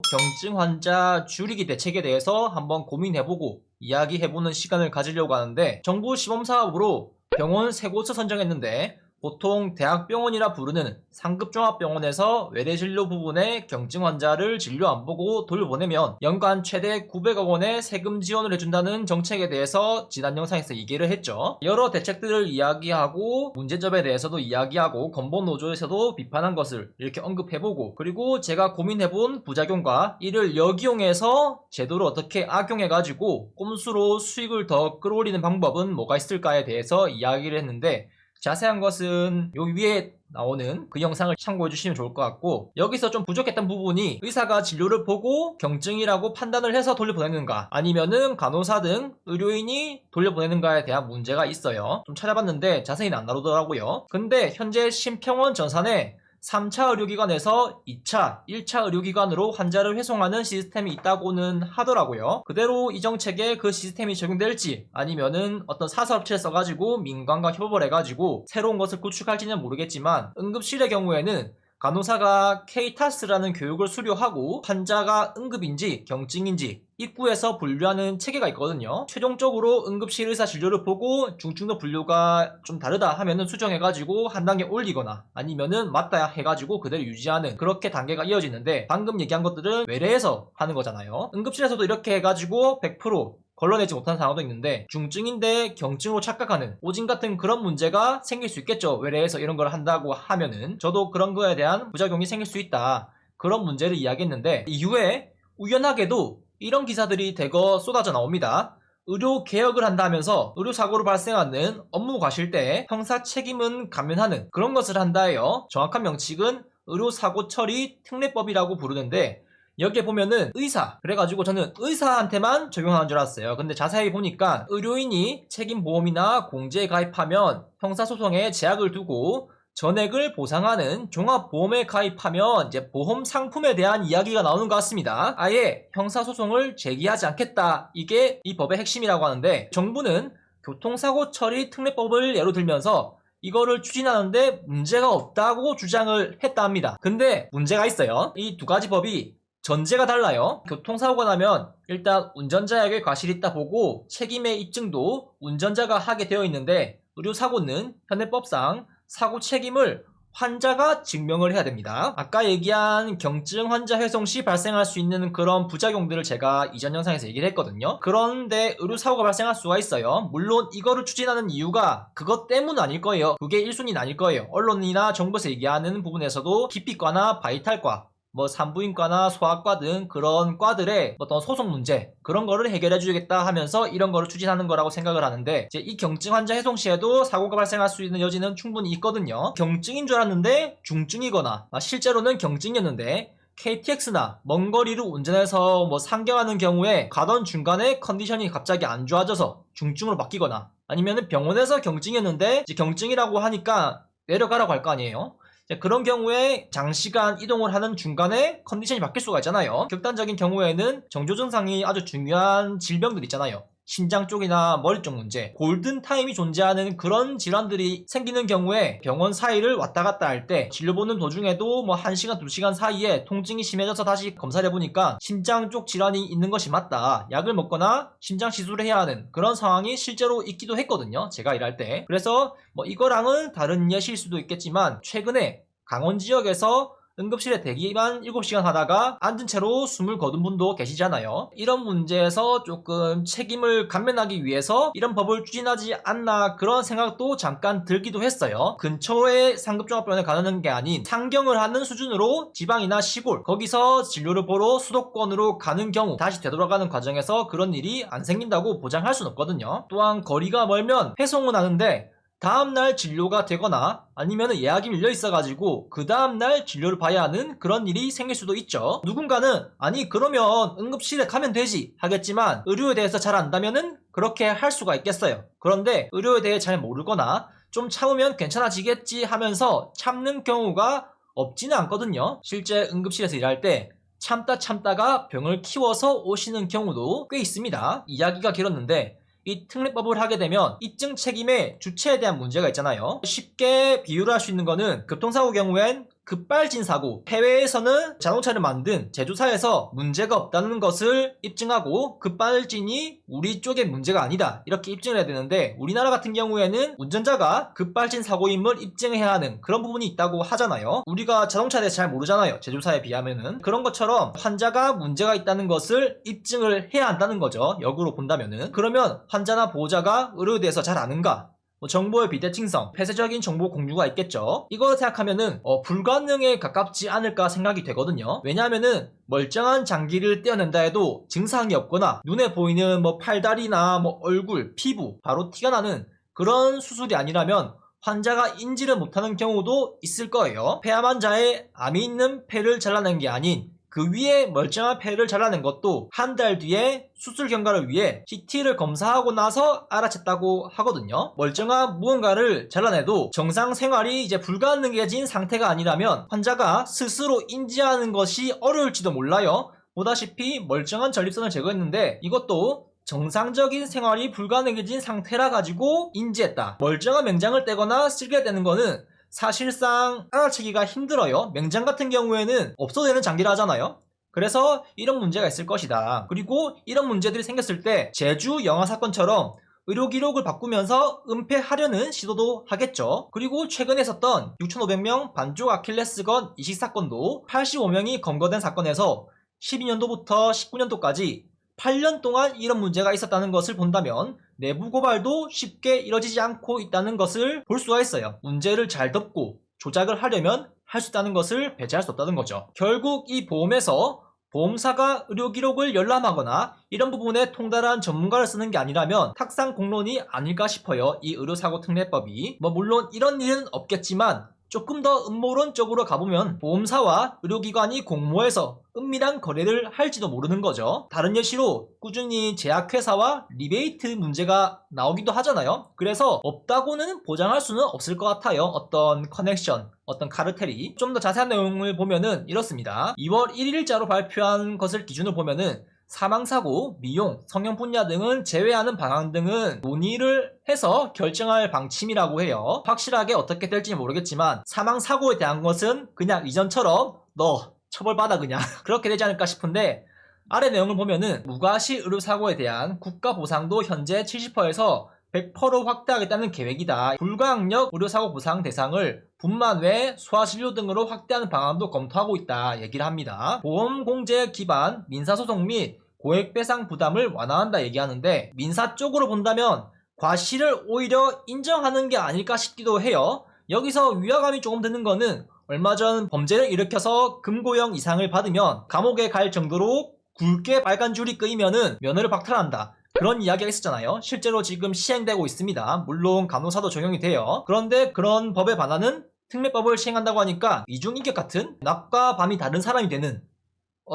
경증 환자 줄이기 대책에 대해서 한번 고민해보고 이야기해보는 시간을 가지려고 하는데, 정부 시범사업으로 병원 3곳을 선정했는데 보통 대학병원이라 부르는 상급종합병원에서 외래진료 부분에 경증 환자를 진료 안 보고 돌려보내면 연간 최대 900억 원의 세금 지원을 해준다는 정책에 대해서 지난 영상에서 얘기를 했죠. 여러 대책들을 이야기하고 문제점에 대해서도 이야기하고 건보노조에서도 비판한 것을 이렇게 언급해보고, 그리고 제가 고민해본 부작용과 이를 역이용해서 제도를 어떻게 악용해가지고 꼼수로 수익을 더 끌어올리는 방법은 뭐가 있을까에 대해서 이야기를 했는데, 자세한 것은 요 위에 나오는 그 영상을 참고해 주시면 좋을 것 같고, 여기서 좀 부족했던 부분이 의사가 진료를 보고 경증이라고 판단을 해서 돌려보내는가, 아니면은 간호사 등 의료인이 돌려보내는가에 대한 문제가 있어요. 좀 찾아봤는데 자세히는 안 다루더라고요. 근데 현재 심평원 전산에 3차 의료기관에서 2차, 1차 의료기관으로 환자를 회송하는 시스템이 있다고는 하더라고요. 그대로 이 정책에 그 시스템이 적용될지, 아니면은 어떤 사설업체를 써가지고 민간과 협업을 해가지고 새로운 것을 구축할지는 모르겠지만, 응급실의 경우에는 간호사가 K타스라는 교육을 수료하고 환자가 응급인지 경증인지 입구에서 분류하는 체계가 있거든요. 최종적으로 응급실 의사 진료를 보고 중증도 분류가 좀 다르다 하면은 수정해가지고 한 단계 올리거나, 아니면은 맞다 해가지고 그대로 유지하는, 그렇게 단계가 이어지는데, 방금 얘기한 것들은 외래에서 하는 거잖아요. 응급실에서도 이렇게 해가지고 100% 걸러내지 못하는 상황도 있는데, 중증인데 경증으로 착각하는 오진 같은 그런 문제가 생길 수 있겠죠. 외래에서 이런 걸 한다고 하면은. 저도 그런 거에 대한 부작용이 생길 수 있다, 그런 문제를 이야기했는데, 이후에 우연하게도 이런 기사들이 대거 쏟아져 나옵니다. 의료 개혁을 한다면서 의료사고로 발생하는 업무 과실때 형사 책임은 감면하는 그런 것을 한다예요. 정확한 명칭은 의료사고 처리 특례법이라고 부르는데, 여기에 보면은 의사, 그래가지고 저는 의사한테만 적용하는 줄 알았어요. 근데 자세히 보니까 의료인이 책임보험이나 공제에 가입하면 형사소송에 제약을 두고 전액을 보상하는 종합보험에 가입하면 이제 보험 상품에 대한 이야기가 나오는 것 같습니다. 아예 형사소송을 제기하지 않겠다, 이게 이 법의 핵심이라고 하는데, 정부는 교통사고 처리 특례법을 예로 들면서 이거를 추진하는데 문제가 없다고 주장을 했다 합니다. 근데 문제가 있어요. 이 두 가지 법이 전제가 달라요. 교통사고가 나면 일단 운전자에게 과실이 있다 보고 책임의 입증도 운전자가 하게 되어 있는데, 의료사고는 현행법상 사고 책임을 환자가 증명을 해야 됩니다. 아까 얘기한 경증 환자 회송 시 발생할 수 있는 그런 부작용들을 제가 이전 영상에서 얘기를 했거든요. 그런데 의료사고가 발생할 수가 있어요. 물론 이거를 추진하는 이유가 그것 때문 아닐 거예요. 그게 1순위는 아닐 거예요. 언론이나 정부에서 얘기하는 부분에서도 기피과나 바이탈과, 산부인과나 소아과 등 그런 과들의 어떤 소송 문제, 그런 거를 해결해 주겠다 하면서 이런 거를 추진하는 거라고 생각을 하는데, 이제 이 경증 환자 해송 시에도 사고가 발생할 수 있는 여지는 충분히 있거든요. 경증인 줄 알았는데 중증이거나, 실제로는 경증이었는데 KTX나 먼 거리를 운전해서 상경하는 경우에 가던 중간에 컨디션이 갑자기 안 좋아져서 중증으로 바뀌거나, 아니면은 병원에서 경증이었는데 이제 경증이라고 하니까 내려가라고 할 거 아니에요. 그런 경우에 장시간 이동을 하는 중간에 컨디션이 바뀔 수가 있잖아요. 극단적인 경우에는 정조 증상이 아주 중요한 질병들 있잖아요. 심장 쪽이나 머리 쪽 문제, 골든타임이 존재하는 그런 질환들이 생기는 경우에 병원 사이를 왔다 갔다 할 때 진료 보는 도중에도 1시간, 2시간 사이에 통증이 심해져서 다시 검사를 해보니까 심장 쪽 질환이 있는 것이 맞다, 약을 먹거나 심장 시술을 해야 하는 그런 상황이 실제로 있기도 했거든요, 제가 일할 때. 그래서 이거랑은 다른 예시일 수도 있겠지만, 최근에 강원 지역에서 응급실에 대기만 7시간 하다가 앉은 채로 숨을 거둔 분도 계시잖아요. 이런 문제에서 조금 책임을 감면하기 위해서 이런 법을 추진하지 않나, 그런 생각도 잠깐 들기도 했어요. 근처에 상급종합병원에 가는 게 아닌 상경을 하는 수준으로 지방이나 시골, 거기서 진료를 보러 수도권으로 가는 경우 다시 되돌아가는 과정에서 그런 일이 안 생긴다고 보장할 수는 없거든요. 또한 거리가 멀면 회송은 하는데 다음날 진료가 되거나 아니면 예약이 밀려 있어가지고 그 다음날 진료를 봐야 하는 그런 일이 생길 수도 있죠. 누군가는 아니 그러면 응급실에 가면 되지 하겠지만, 의료에 대해서 잘 안다면은 그렇게 할 수가 있겠어요. 그런데 의료에 대해 잘 모르거나 좀 참으면 괜찮아지겠지 하면서 참는 경우가 없지는 않거든요. 실제 응급실에서 일할 때 참다가 병을 키워서 오시는 경우도 꽤 있습니다. 이야기가 길었는데, 이 특례법을 하게 되면 입증 책임의 주체에 대한 문제가 있잖아요. 쉽게 비유를 할 수 있는 거는, 교통사고 경우엔 급발진 사고, 해외에서는 자동차를 만든 제조사에서 문제가 없다는 것을 입증하고 급발진이 우리 쪽의 문제가 아니다 이렇게 입증을 해야 되는데, 우리나라 같은 경우에는 운전자가 급발진 사고임을 입증해야 하는 그런 부분이 있다고 하잖아요. 우리가 자동차에 대해서 잘 모르잖아요, 제조사에 비하면은. 그런 것처럼 환자가 문제가 있다는 것을 입증을 해야 한다는 거죠, 역으로 본다면은. 그러면 환자나 보호자가 의료에 대해서 잘 아는가? 정보의 비대칭성, 폐쇄적인 정보 공유가 있겠죠. 이걸 생각하면은 불가능에 가깝지 않을까 생각이 되거든요. 왜냐하면은 멀쩡한 장기를 떼어낸다 해도 증상이 없거나 눈에 보이는 팔다리나 얼굴, 피부 바로 티가 나는 그런 수술이 아니라면 환자가 인지를 못하는 경우도 있을 거예요. 폐암 환자의 암이 있는 폐를 잘라낸 게 아닌 그 위에 멀쩡한 폐를 잘라낸 것도 한 달 뒤에 수술 경과를 위해 CT를 검사하고 나서 알아챘다고 하거든요. 멀쩡한 무언가를 잘라내도 정상 생활이 이제 불가능해진 상태가 아니라면 환자가 스스로 인지하는 것이 어려울지도 몰라요. 보다시피 멀쩡한 전립선을 제거했는데 이것도 정상적인 생활이 불가능해진 상태라 가지고 인지했다. 멀쩡한 맹장을 떼거나 쓸게 되는 거는 사실상 알아채기가 힘들어요. 맹장 같은 경우에는 없어도 되는 장기라 하잖아요. 그래서 이런 문제가 있을 것이다. 그리고 이런 문제들이 생겼을 때 제주 영화 사건처럼 의료 기록을 바꾸면서 은폐하려는 시도도 하겠죠. 그리고 최근에 있었던 6,500명 반쪽 아킬레스건 이식 사건도 85명이 검거된 사건에서 12년도부터 19년도까지 8년 동안 이런 문제가 있었다는 것을 본다면 내부 고발도 쉽게 이뤄지지 않고 있다는 것을 볼 수가 있어요. 문제를 잘 덮고 조작을 하려면 할 수 있다는 것을 배제할 수 없다는 거죠. 결국 이 보험에서 보험사가 의료 기록을 열람하거나 이런 부분에 통달한 전문가를 쓰는 게 아니라면 탁상 공론이 아닐까 싶어요. 이 의료사고 특례법이. 물론 이런 일은 없겠지만 조금 더 음모론적으로 가보면 보험사와 의료기관이 공모해서 은밀한 거래를 할지도 모르는 거죠. 다른 예시로 꾸준히 제약회사와 리베이트 문제가 나오기도 하잖아요. 그래서 없다고는 보장할 수는 없을 것 같아요. 어떤 커넥션, 어떤 카르텔이. 좀 더 자세한 내용을 보면은 이렇습니다. 2월 1일자로 발표한 것을 기준으로 보면은 사망사고, 미용, 성형 분야 등은 제외하는 방안 등은 논의를 해서 결정할 방침이라고 해요. 확실하게 어떻게 될지 모르겠지만 사망사고에 대한 것은 그냥 이전처럼 너 처벌받아 그냥 그렇게 되지 않을까 싶은데, 아래 내용을 보면은 무과시 의료사고에 대한 국가 보상도 현재 70%에서 100% 확대하겠다는 계획이다. 불가항력 의료사고 보상 대상을 분만 외 소아진료 등으로 확대하는 방안도 검토하고 있다 얘기를 합니다. 보험공제 기반 민사소송 및 고액배상 부담을 완화한다 얘기하는데, 민사 쪽으로 본다면 과실을 오히려 인정하는 게 아닐까 싶기도 해요. 여기서 위화감이 조금 드는 거는 얼마 전 범죄를 일으켜서 금고형 이상을 받으면 감옥에 갈 정도로 굵게 빨간 줄이 끄이면은 면허를 박탈한다, 그런 이야기가 있었잖아요. 실제로 지금 시행되고 있습니다. 물론 간호사도 적용이 돼요. 그런데 그런 법에 반하는 특례법을 시행한다고 하니까 이중인격 같은 낮과 밤이 다른 사람이 되는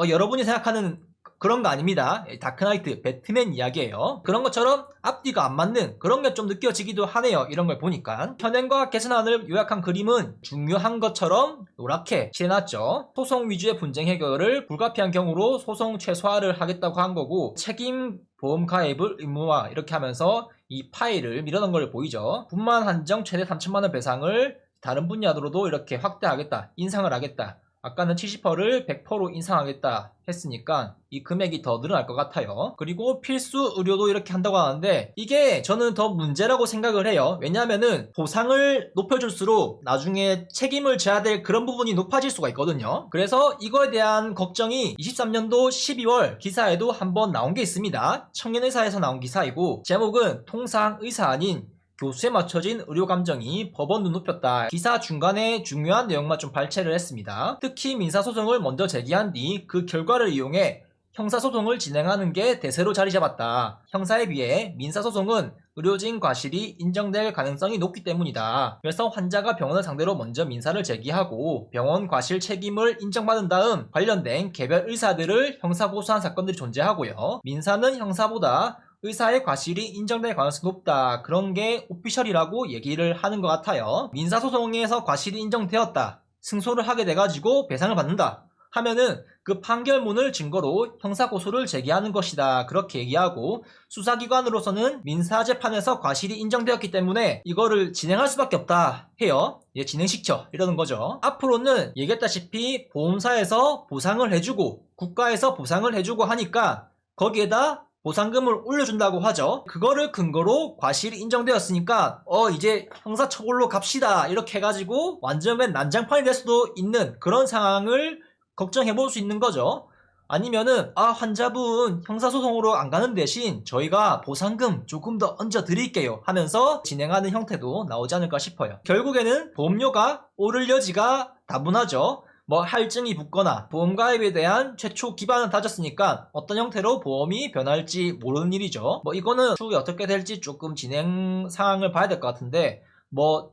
여러분이 생각하는 그런 거 아닙니다. 다크나이트, 배트맨 이야기예요. 그런 것처럼 앞뒤가 안 맞는 그런 게 좀 느껴지기도 하네요. 이런 걸 보니까. 현행과 개선안을 요약한 그림은 중요한 것처럼 노랗게 칠해놨죠. 소송 위주의 분쟁 해결을 불가피한 경우로 소송 최소화를 하겠다고 한 거고, 책임 보험 가입을 의무화 이렇게 하면서 이 파일을 밀어넣은 걸 보이죠. 분만 한정 최대 3천만원 배상을 다른 분야로도 이렇게 확대하겠다, 인상을 하겠다. 아까는 70%를 100%로 인상하겠다 했으니까 이 금액이 더 늘어날 것 같아요. 그리고 필수 의료도 이렇게 한다고 하는데 이게 저는 더 문제라고 생각을 해요. 왜냐하면은 보상을 높여줄수록 나중에 책임을 져야 될 그런 부분이 높아질 수가 있거든요. 그래서 이거에 대한 걱정이 23년도 12월 기사에도 한번 나온 게 있습니다. 청년의사에서 나온 기사이고, 제목은 통상 의사 아닌 교수에 맞춰진 의료 감정이 법원 눈높였다. 기사 중간에 중요한 내용만 좀 발췌를 했습니다. 특히 민사소송을 먼저 제기한 뒤 그 결과를 이용해 형사소송을 진행하는 게 대세로 자리 잡았다. 형사에 비해 민사소송은 의료진 과실이 인정될 가능성이 높기 때문이다. 그래서 환자가 병원을 상대로 먼저 민사를 제기하고 병원 과실 책임을 인정받은 다음 관련된 개별 의사들을 형사고소한 사건들이 존재하고요. 민사는 형사보다 의사의 과실이 인정될 가능성이 높다. 그런 게 오피셜이라고 얘기를 하는 것 같아요. 민사소송에서 과실이 인정되었다, 승소를 하게 돼가지고 배상을 받는다 하면은 그 판결문을 증거로 형사고소를 제기하는 것이다. 그렇게 얘기하고 수사기관으로서는 민사재판에서 과실이 인정되었기 때문에 이거를 진행할 수밖에 없다 해요. 진행시켜 이러는 거죠. 앞으로는 얘기했다시피 보험사에서 보상을 해주고 국가에서 보상을 해주고 하니까 거기에다 보상금을 올려준다고 하죠. 그거를 근거로 과실이 인정되었으니까 이제 형사처벌로 갑시다 이렇게 해가지고 완전 맨 난장판이 될 수도 있는 그런 상황을 걱정해볼 수 있는 거죠. 아니면은 환자분 형사소송으로 안 가는 대신 저희가 보상금 조금 더 얹어 드릴게요 하면서 진행하는 형태도 나오지 않을까 싶어요. 결국에는 보험료가 오를 여지가 다분하죠. 할증이 붙거나 보험가입에 대한 최초 기반은 다졌으니까 어떤 형태로 보험이 변할지 모르는 일이죠. 이거는 추후에 어떻게 될지 조금 진행 상황을 봐야 될 것 같은데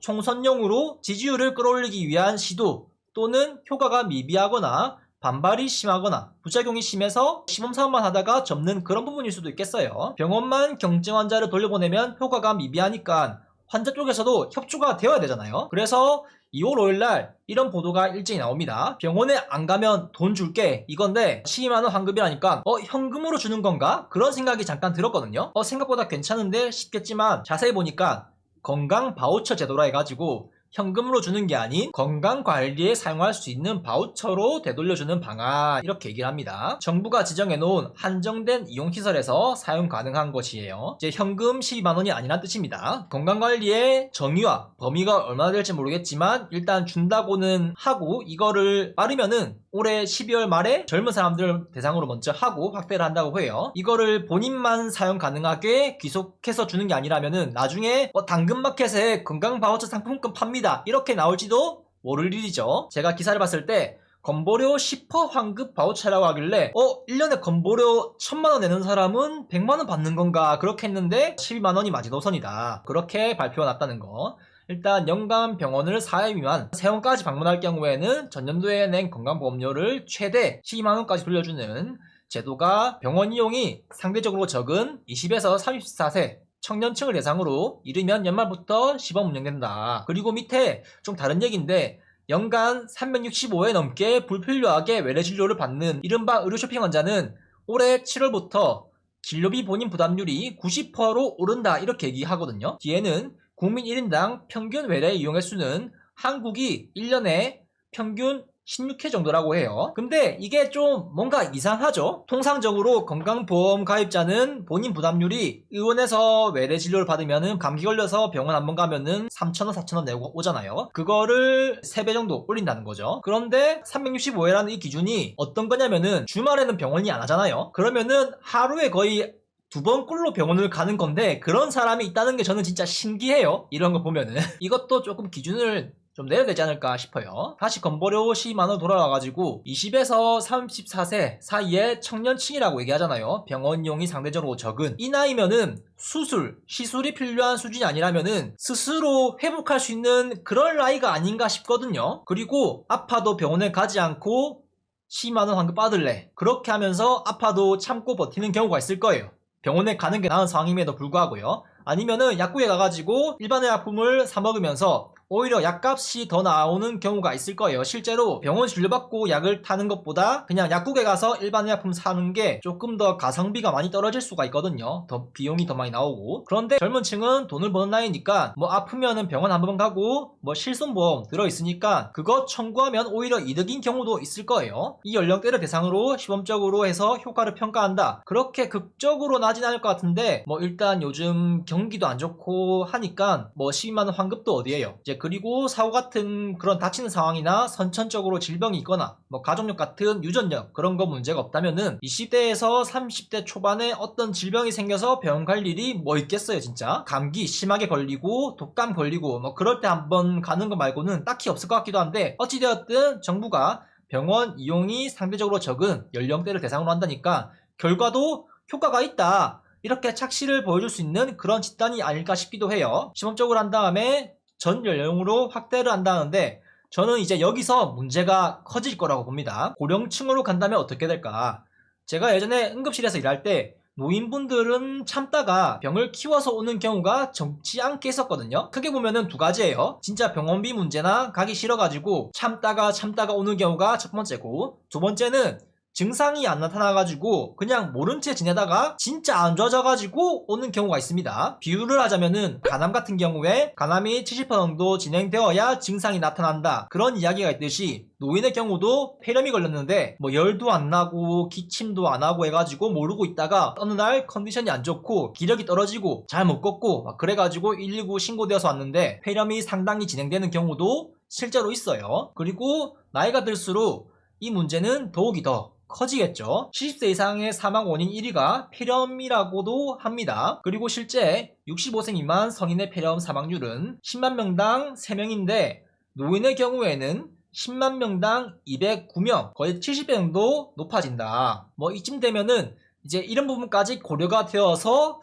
총선용으로 지지율을 끌어올리기 위한 시도 또는 효과가 미비하거나 반발이 심하거나 부작용이 심해서 시범사업만 하다가 접는 그런 부분일 수도 있겠어요. 병원만 경증 환자를 돌려보내면 효과가 미비하니까 환자 쪽에서도 협조가 되어야 되잖아요. 그래서 2월 5일날 이런 보도가 일제히 나옵니다. 병원에 안 가면 돈 줄게 이건데 12만원 환급이라니까 현금으로 주는 건가? 그런 생각이 잠깐 들었거든요. 생각보다 괜찮은데 싶겠지만 자세히 보니까 건강 바우처 제도라 해가지고 현금으로 주는 게 아닌 건강관리에 사용할 수 있는 바우처로 되돌려주는 방안 이렇게 얘기를 합니다. 정부가 지정해놓은 한정된 이용시설에서 사용 가능한 것이에요. 이제 현금 12만원이 아니란 뜻입니다. 건강관리의 정의와 범위가 얼마나 될지 모르겠지만 일단 준다고는 하고 이거를 빠르면은 올해 12월 말에 젊은 사람들 대상으로 먼저 하고 확대를 한다고 해요. 이거를 본인만 사용 가능하게 귀속해서 주는 게 아니라면은 나중에 당근마켓에 건강바우처 상품권 팝니다 이렇게 나올지도 모를 일이죠. 제가 기사를 봤을 때 건보료 10% 환급 바우처라고 하길래 1년에 건보료 1000만원 내는 사람은 100만원 받는 건가 그렇게 했는데 12만원이 마지노선이다 그렇게 발표가 났다는 거. 일단 연간 병원을 4회 미만 3번까지 방문할 경우에는 전년도에 낸 건강보험료를 최대 12만원까지 돌려주는 제도가 병원 이용이 상대적으로 적은 20에서 34세 청년층을 대상으로 이르면 연말부터 시범 운영된다. 그리고 밑에 좀 다른 얘기인데 연간 365회 넘게 불필요하게 외래 진료를 받는 이른바 의료 쇼핑 환자는 올해 7월부터 진료비 본인 부담률이 90%로 오른다 이렇게 얘기하거든요. 뒤에는 국민 1인당 평균 외래 이용 횟수는 한국이 1년에 평균 16회 정도라고 해요. 근데 이게 좀 뭔가 이상하죠? 통상적으로 건강보험 가입자는 본인 부담률이 의원에서 외래 진료를 받으면은 감기 걸려서 병원 한번 가면은 3,000원, 4,000원 내고 오잖아요. 그거를 3배 정도 올린다는 거죠. 그런데 365회라는 이 기준이 어떤 거냐면은 주말에는 병원이 안 하잖아요. 그러면은 하루에 거의 2번 꼴로 병원을 가는 건데 그런 사람이 있다는 게 저는 진짜 신기해요. 이런 거 보면은 이것도 조금 기준을 좀 내야 되지 않을까 싶어요. 다시 건보료 12만원 돌아와가지고 20에서 34세 사이의 청년층이라고 얘기하잖아요. 병원 이용이 상대적으로 적은 이 나이면은 시술이 필요한 수준이 아니라면은 스스로 회복할 수 있는 그런 나이가 아닌가 싶거든요. 그리고 아파도 병원에 가지 않고 12만원 환급 받을래 그렇게 하면서 아파도 참고 버티는 경우가 있을 거예요. 병원에 가는 게 나은 상황임에도 불구하고요. 아니면은 약국에 가가지고 일반의 약품을 사 먹으면서 오히려 약값이 더 나오는 경우가 있을 거예요. 실제로 병원 진료받고 약을 타는 것보다 그냥 약국에 가서 일반 의약품 사는 게 조금 더 가성비가 많이 떨어질 수가 있거든요. 더 비용이 더 많이 나오고. 그런데 젊은 층은 돈을 버는 나이니까 아프면은 병원 한 번 가고 실손보험 들어있으니까 그거 청구하면 오히려 이득인 경우도 있을 거예요. 이 연령대를 대상으로 시범적으로 해서 효과를 평가한다. 그렇게 극적으로 나진 않을 것 같은데 일단 요즘 경기도 안 좋고 하니까 12만원 환급도 어디에요. 이제 그리고 사고 같은 그런 다치는 상황이나 선천적으로 질병이 있거나 가족력 같은 유전력 그런 거 문제가 없다면은 20대에서 30대 초반에 어떤 질병이 생겨서 병원 갈 일이 있겠어요 진짜. 감기 심하게 걸리고 독감 걸리고 그럴 때 한번 가는 거 말고는 딱히 없을 것 같기도 한데 어찌되었든 정부가 병원 이용이 상대적으로 적은 연령대를 대상으로 한다니까 결과도 효과가 있다 이렇게 착시를 보여줄 수 있는 그런 집단이 아닐까 싶기도 해요. 시범적으로 한 다음에 전 연령으로 확대를 한다는데 저는 이제 여기서 문제가 커질 거라고 봅니다. 고령층으로 간다면 어떻게 될까? 제가 예전에 응급실에서 일할 때 노인분들은 참다가 병을 키워서 오는 경우가 적지 않게 있었거든요. 크게 보면은 두 가지예요. 진짜 병원비 문제나 가기 싫어가지고 참다가 오는 경우가 첫 번째고, 두 번째는 증상이 안 나타나가지고 그냥 모른 채 지내다가 진짜 안 좋아져가지고 오는 경우가 있습니다. 비유를 하자면은 간암 같은 경우에 간암이 70% 정도 진행되어야 증상이 나타난다, 그런 이야기가 있듯이 노인의 경우도 폐렴이 걸렸는데 뭐 열도 안 나고 기침도 안 하고 해가지고 모르고 있다가 어느 날 컨디션이 안 좋고 기력이 떨어지고 잘 못 걷고 막 그래가지고 119 신고되어서 왔는데 폐렴이 상당히 진행되는 경우도 실제로 있어요. 그리고 나이가 들수록 이 문제는 더욱이 더 커지겠죠. 70세 이상의 사망 원인 1위가 폐렴이라고도 합니다. 그리고 실제 65세 미만 성인의 폐렴 사망률은 10만 명당 3명인데 노인의 경우에는 10만 명당 209명, 거의 70배 정도 높아진다. 뭐 이쯤 되면은 이제 이런 부분까지 고려가 되어서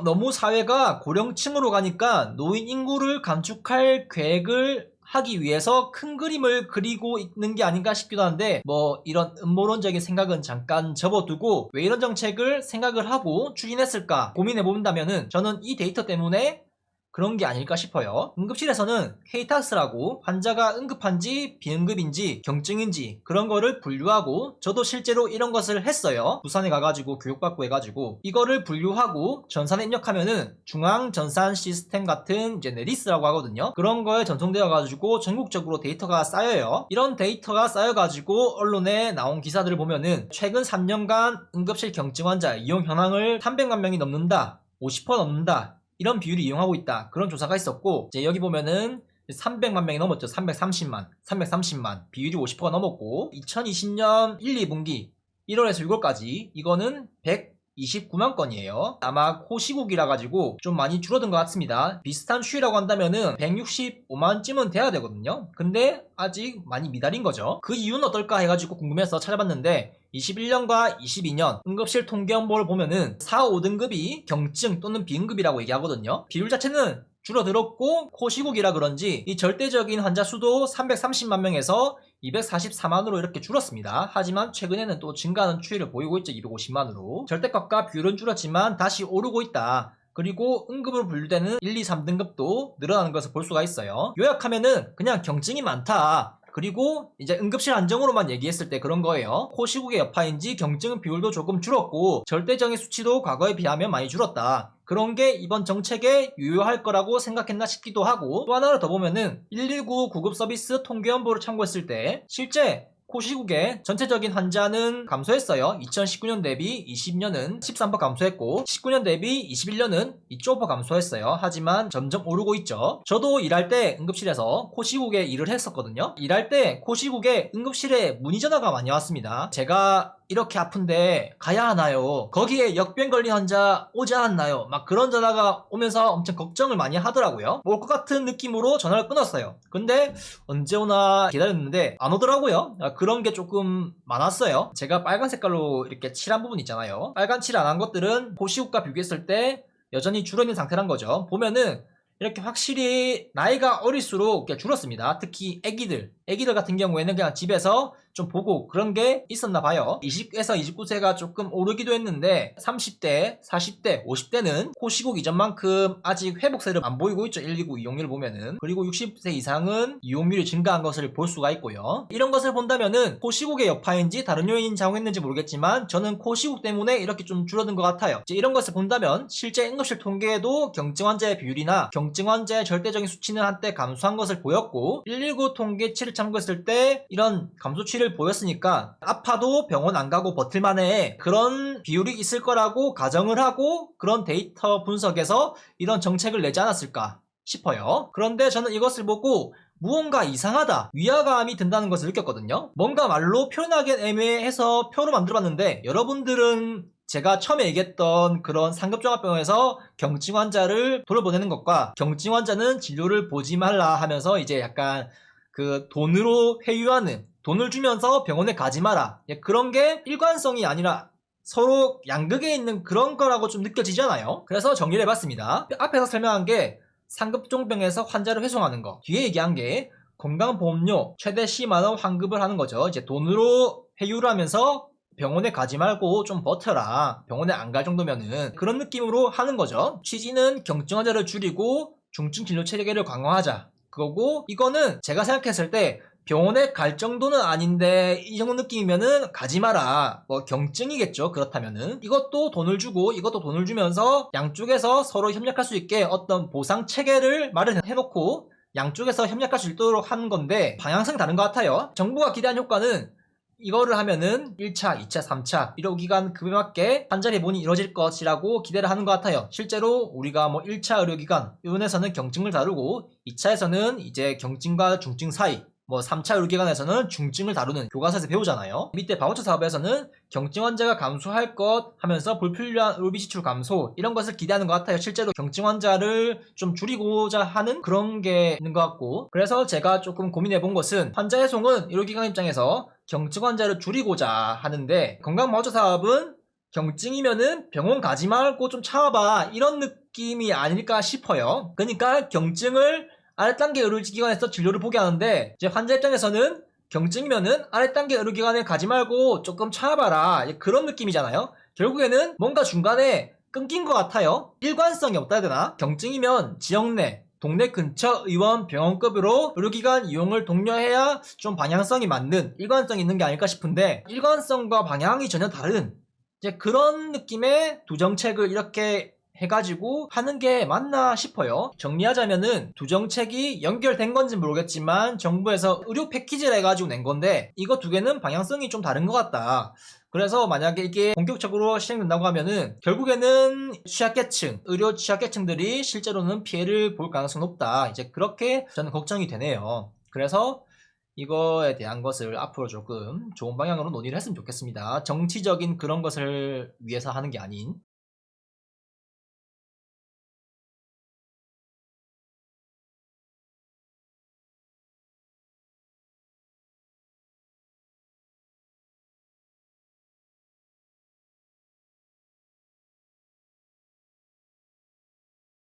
너무 사회가 고령층으로 가니까 노인 인구를 감축할 계획을 하기 위해서 큰 그림을 그리고 있는 게 아닌가 싶기도 한데, 뭐 이런 음모론적인 생각은 잠깐 접어두고 왜 이런 정책을 생각을 하고 추진했을까 고민해 본다면은 저는 이 데이터 때문에 그런 게 아닐까 싶어요. 응급실에서는 K탁스라고 환자가 응급한지 비응급인지 경증인지 그런 거를 분류하고, 저도 실제로 이런 것을 했어요. 부산에 가가지고 교육받고 해가지고 이거를 분류하고 전산에 입력하면은 중앙전산 시스템 같은 이제 네리스라고 하거든요. 그런 거에 전송되어 가지고 전국적으로 데이터가 쌓여요. 이런 데이터가 쌓여가지고 언론에 나온 기사들을 보면은 최근 3년간 응급실 경증 환자 이용 현황을 300만 명이 넘는다, 50% 넘는다, 이런 비율을 이용하고 있다, 그런 조사가 있었고, 이제 여기 보면은 300만 명이 넘었죠. 330만 비율이 50%가 넘었고, 2020년 1, 2분기 1월에서 6월까지 이거는 129만 건이에요. 아마 코시국이라 가지고 좀 많이 줄어든 것 같습니다. 비슷한 추이라고 한다면은 165만쯤은 돼야 되거든요. 근데 아직 많이 미달인 거죠. 그 이유는 어떨까 해가지고 궁금해서 찾아봤는데 21년과 22년 응급실 통계 연보를 보면은 4, 5등급이 경증 또는 비응급이라고 얘기하거든요. 비율 자체는 줄어들었고 코시국이라 그런지 이 절대적인 환자 수도 330만 명에서 244만으로 이렇게 줄었습니다. 하지만 최근에는 또 증가하는 추이를 보이고 있죠. 250만으로. 절대값과 비율은 줄었지만 다시 오르고 있다. 그리고 응급으로 분류되는 1, 2, 3등급도 늘어나는 것을 볼 수가 있어요. 요약하면은 그냥 경증이 많다, 그리고 이제 응급실 안정으로만 얘기했을 때 그런 거예요. 코시국의 여파인지 경증 비율도 조금 줄었고 절대적인 수치도 과거에 비하면 많이 줄었다, 그런 게 이번 정책에 유효할 거라고 생각했나 싶기도 하고, 또 하나를 더 보면은 119 구급 서비스 통계 연보를 참고했을 때 실제 코시국의 전체적인 환자는 감소했어요. 2019년 대비 20년은 13% 감소했고 19년 대비 21년은 2.5% 감소했어요. 하지만 점점 오르고 있죠. 저도 일할 때 응급실에서 코시국에 일을 했었거든요. 일할 때 코시국에 응급실에 문의 전화가 많이 왔습니다. 제가 이렇게 아픈데 가야 하나요? 거기에 역병 걸린 환자 오지 않았나요? 막 그런 전화가 오면서 엄청 걱정을 많이 하더라고요. 올 것 같은 느낌으로 전화를 끊었어요. 근데 언제 오나 기다렸는데 안 오더라고요. 그런 게 조금 많았어요. 제가 빨간 색깔로 이렇게 칠한 부분 있잖아요. 빨간 칠 안 한 것들은 코시국과 비교했을 때 여전히 줄어있는 상태란 거죠. 보면은 이렇게 확실히 나이가 어릴수록 줄었습니다. 특히 애기들 같은 경우에는 그냥 집에서 좀 보고 그런 게 있었나 봐요. 20에서 29세가 조금 오르기도 했는데 30대, 40대, 50대는 코시국 이전만큼 아직 회복세를 안 보이고 있죠. 119 이용률을 보면은. 그리고 60세 이상은 이용률이 증가한 것을 볼 수가 있고요. 이런 것을 본다면은 코시국의 여파인지 다른 요인이 작용했는지 모르겠지만 저는 코시국 때문에 이렇게 좀 줄어든 것 같아요. 이제 이런 것을 본다면 실제 응급실 통계에도 경증 환자의 비율이나 경증 환자의 절대적인 수치는 한때 감소한 것을 보였고 119 통계치를 참고했을 때 이런 감소치를 보였으니까 아파도 병원 안 가고 버틸만해, 그런 비율이 있을 거라고 가정을 하고 그런 데이터 분석에서 이런 정책을 내지 않았을까 싶어요. 그런데 저는 이것을 보고 무언가 이상하다, 위화감이 든다는 것을 느꼈거든요. 뭔가 말로 표현하기엔 애매해서 표로 만들어봤는데, 여러분들은 제가 처음에 얘기했던 그런 상급종합병원에서 경증 환자를 돌려보내는 것과 경증 환자는 진료를 보지 말라 하면서 이제 약간 그 돈으로 회유하는, 돈을 주면서 병원에 가지 마라, 그런 게 일관성이 아니라 서로 양극에 있는 그런 거라고 좀 느껴지잖아요. 그래서 정리를 해봤습니다. 앞에서 설명한 게 상급종병에서 환자를 회송하는 거, 뒤에 얘기한 게 건강보험료 최대 10만원 환급을 하는 거죠. 이제 돈으로 회유를 하면서 병원에 가지 말고 좀 버텨라. 병원에 안 갈 정도면은 그런 느낌으로 하는 거죠. 취지는 경증 환자를 줄이고 중증 진료 체계를 강화하자. 그거고 이거는 제가 생각했을 때 병원에 갈 정도는 아닌데 이 정도 느낌이면은 가지 마라. 뭐 경증이겠죠. 그렇다면은 이것도 돈을 주고 이것도 돈을 주면서 양쪽에서 서로 협력할 수 있게 어떤 보상 체계를 마련해놓고 양쪽에서 협력할 수 있도록 하는 건데 방향성이 다른 것 같아요. 정부가 기대한 효과는 이거를 하면은 1차, 2차, 3차 의료기관 급여에 맞게 환자 배분이 이루어질 것이라고 기대를 하는 것 같아요. 실제로 우리가 뭐 1차 의료기관 의원에서는 경증을 다루고 2차에서는 이제 경증과 중증 사이 뭐 3차 의료기관에서는 중증을 다루는 교과서에서 배우잖아요. 밑에 바우처 사업에서는 경증 환자가 감소할 것 하면서 불필요한 의료비 지출 감소 이런 것을 기대하는 것 같아요. 실제로 경증 환자를 좀 줄이고자 하는 그런 게 있는 것 같고 그래서 제가 조금 고민해 본 것은 환자 해송은 의료기관 입장에서 경증 환자를 줄이고자 하는데 건강보호처 사업은 경증이면은 병원 가지 말고 좀 참아봐 이런 느낌이 아닐까 싶어요. 그러니까 경증을 아랫단계 의료기관에서 진료를 보게 하는데 이제 환자 입장에서는 경증이면은 아랫단계 의료기관에 가지 말고 조금 참아봐라 그런 느낌이잖아요. 결국에는 뭔가 중간에 끊긴 것 같아요. 일관성이 없다 해야 되나? 경증이면 지역 내 동네 근처 의원 병원급으로 의료기관 이용을 독려해야 좀 방향성이 맞는 일관성이 있는 게 아닐까 싶은데 일관성과 방향이 전혀 다른 이제 그런 느낌의 두 정책을 이렇게 해가지고 하는 게 맞나 싶어요. 정리하자면은 두 정책이 연결된 건지 모르겠지만 정부에서 의료 패키지를 해가지고 낸 건데 이거 두 개는 방향성이 좀 다른 것 같다. 그래서 만약에 이게 본격적으로 시행된다고 하면은 결국에는 취약계층, 의료 취약계층들이 실제로는 피해를 볼 가능성이 높다. 이제 그렇게 저는 걱정이 되네요. 그래서 이거에 대한 것을 앞으로 조금 좋은 방향으로 논의를 했으면 좋겠습니다. 정치적인 그런 것을 위해서 하는 게 아닌